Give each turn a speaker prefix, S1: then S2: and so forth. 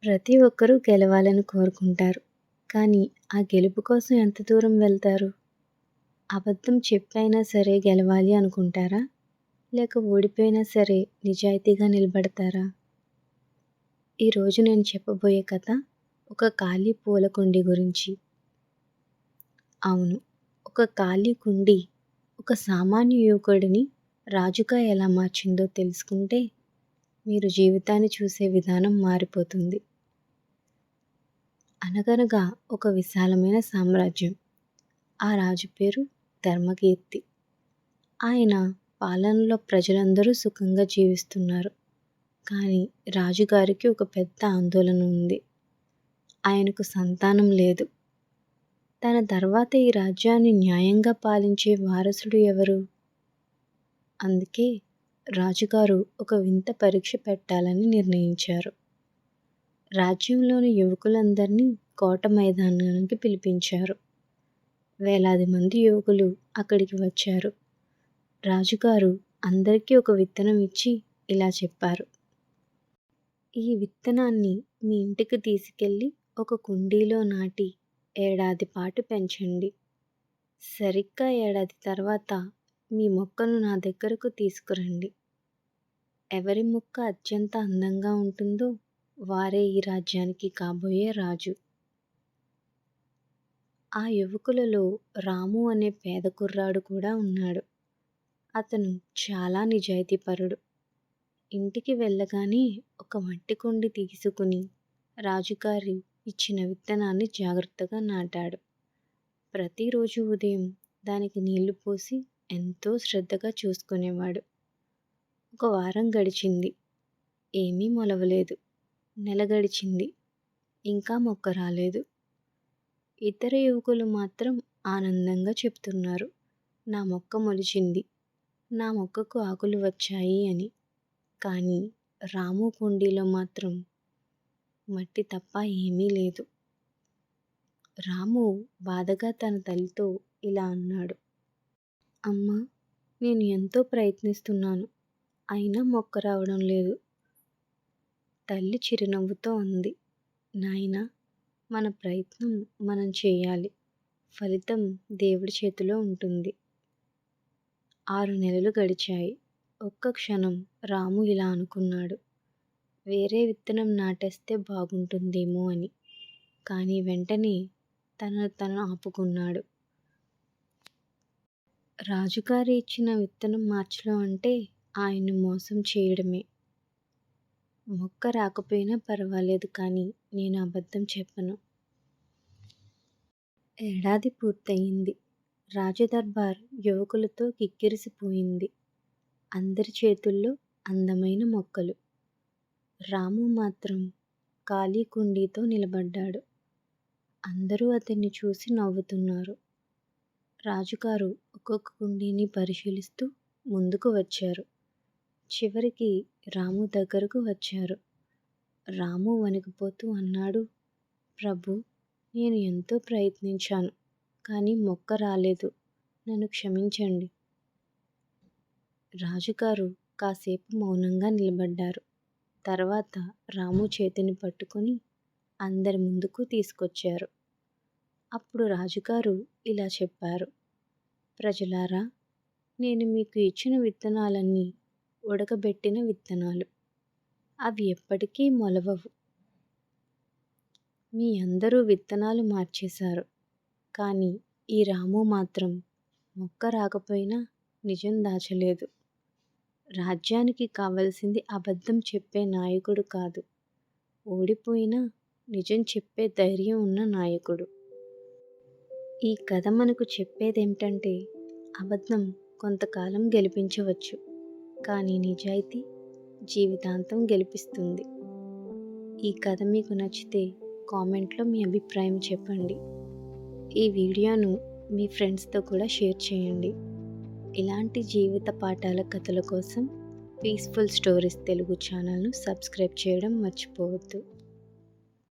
S1: ప్రతి ఒక్కరూ గెలవాలని కోరుకుంటారు. కానీ ఆ గెలుపు కోసం ఎంత దూరం వెళ్తారు? అబద్ధం చెప్పైనా సరే గెలవాలి అనుకుంటారా? లేక ఓడిపోయినా సరే నిజాయితీగా నిలబడతారా? ఈరోజు నేను చెప్పబోయే కథ ఒక ఖాళీ పూల కుండీ గురించి. అవును, ఒక ఖాళీ కుండీ ఒక సామాన్య యువకుడిని రాజుగా ఎలా మార్చిందో తెలుసుకుంటే మీరు జీవితాన్ని చూసే విధానం మారిపోతుంది. అనగనగా ఒక విశాలమైన సామ్రాజ్యం. ఆ రాజు పేరు ధర్మకీర్తి. ఆయన పాలనలో ప్రజలందరూ సుఖంగా జీవిస్తున్నారు. కానీ రాజుగారికి ఒక పెద్ద ఆందోళన ఉంది. ఆయనకు సంతానం లేదు. తన తర్వాత ఈ రాజ్యాన్ని న్యాయంగా పాలించే వారసుడు ఎవరు? అందుకే రాజుగారు ఒక వింత పరీక్ష పెట్టాలని నిర్ణయించారు. రాజ్యంలోని యువకులందరినీ కోట మైదానానికి పిలిపించారు. వేలాది మంది యువకులు అక్కడికి వచ్చారు. రాజుగారు అందరికీ ఒక విత్తనం ఇచ్చి ఇలా చెప్పారు. ఈ విత్తనాన్ని మీ ఇంటికి తీసుకెళ్ళి ఒక కుండీలో నాటి ఏడాది పాటు పెంచండి. సరిగ్గా ఏడాది తర్వాత మీ మొక్కను నా దగ్గరకు తీసుకురండి. ఎవరి మొక్క అత్యంత అందంగా ఉంటుందో వారే ఈ రాజ్యానికి కాబోయే రాజు. ఆ యువకులలో రాము అనే పేద కుర్రాడు కూడా ఉన్నాడు. అతను చాలా నిజాయితీపరుడు. ఇంటికి వెళ్ళగానే ఒక మట్టి కుండి తీసుకుని రాజుగారు ఇచ్చిన విత్తనాన్ని జాగ్రత్తగా నాటాడు. ప్రతిరోజు ఉదయం దానికి నీళ్లు పోసి ఎంతో శ్రద్ధగా చూసుకునేవాడు. ఒక వారం గడిచింది. ఏమీ మొలవలేదు. నెల గడిచింది. ఇంకా మొక్క రాలేదు. ఇతర యువకులు మాత్రం ఆనందంగా చెప్తున్నారు, నా మొక్క మొలిచింది, నా మొక్కకు ఆకులు వచ్చాయి అని. కానీ రాము కుండీలో మాత్రం మట్టి తప్ప ఏమీ లేదు. రాము బాధగా తన తల్లితో ఇలా అన్నాడు. అమ్మా, నేను ఎంతో ప్రయత్నిస్తున్నాను, అయినా మొక్క రావడం లేదు. తల్లి చిరునవ్వుతో అంది, నాయనా, మన ప్రయత్నం మనం చేయాలి. ఫలితం దేవుడి చేతిలో ఉంటుంది. 6 నెలలు గడిచాయి. ఒక్క క్షణం రాము ఇలా అనుకున్నాడు, వేరే విత్తనం నాటేస్తే బాగుంటుందేమో అని. కానీ వెంటనే తను ఆపుకున్నాడు. రాజుగారు ఇచ్చిన విత్తనం మార్చడం అంటే ఆయన్ను మోసం చేయడమే. మొక్క రాకపోయినా పర్వాలేదు, కానీ నేను అబద్ధం చెప్పను. ఏడాది పూర్తయింది. రాజదర్బార్ యువకులతో కిక్కిరిసిపోయింది. అందరి చేతుల్లో అందమైన మొక్కలు. రాము మాత్రం ఖాళీ కుండీతో నిలబడ్డాడు. అందరూ అతన్ని చూసి నవ్వుతున్నారు. రాజుగారు ఒక్కొక్క కుండీని పరిశీలిస్తూ ముందుకు వచ్చారు. చివరికి రాము దగ్గరకు వచ్చారు. రాము వణికిపోతూ అన్నాడు, ప్రభు, నేను ఎంతో ప్రయత్నించాను, కానీ మొక్క రాలేదు. నన్ను క్షమించండి. రాజుగారు కాసేపు మౌనంగా నిలబడ్డారు. తర్వాత రాము చేతిని పట్టుకొని అందరి ముందుకు తీసుకొచ్చారు. అప్పుడు రాజుగారు ఇలా చెప్పారు, ప్రజలారా, నేను మీకు ఇచ్చిన విత్తనాలన్నీ ఉడకబెట్టిన విత్తనాలు. అవి ఎప్పటికీ మొలవవు. మీ అందరూ విత్తనాలు మార్చేశారు. కానీ ఈ రాము మాత్రం మొక్క రాకపోయినా నిజం దాచలేదు. రాజ్యానికి కావలసింది అబద్ధం చెప్పే నాయకుడు కాదు, ఓడిపోయినా నిజం చెప్పే ధైర్యం ఉన్న నాయకుడు. ఈ కథ మనకు చెప్పేదేమిటంటే, అబద్ధం కొంతకాలం గెలిపించవచ్చు, కానీ నిజాయితీ జీవితాంతం గెలిపిస్తుంది. ఈ కథ మీకు నచ్చితే కామెంట్లో మీ అభిప్రాయం చెప్పండి. ఈ వీడియోను మీ ఫ్రెండ్స్తో కూడా షేర్ చేయండి. ఇలాంటి జీవిత పాఠాల కథల కోసం పీస్ఫుల్ స్టోరీస్ తెలుగు ఛానల్ను సబ్స్క్రైబ్ చేయడం మర్చిపోవద్దు.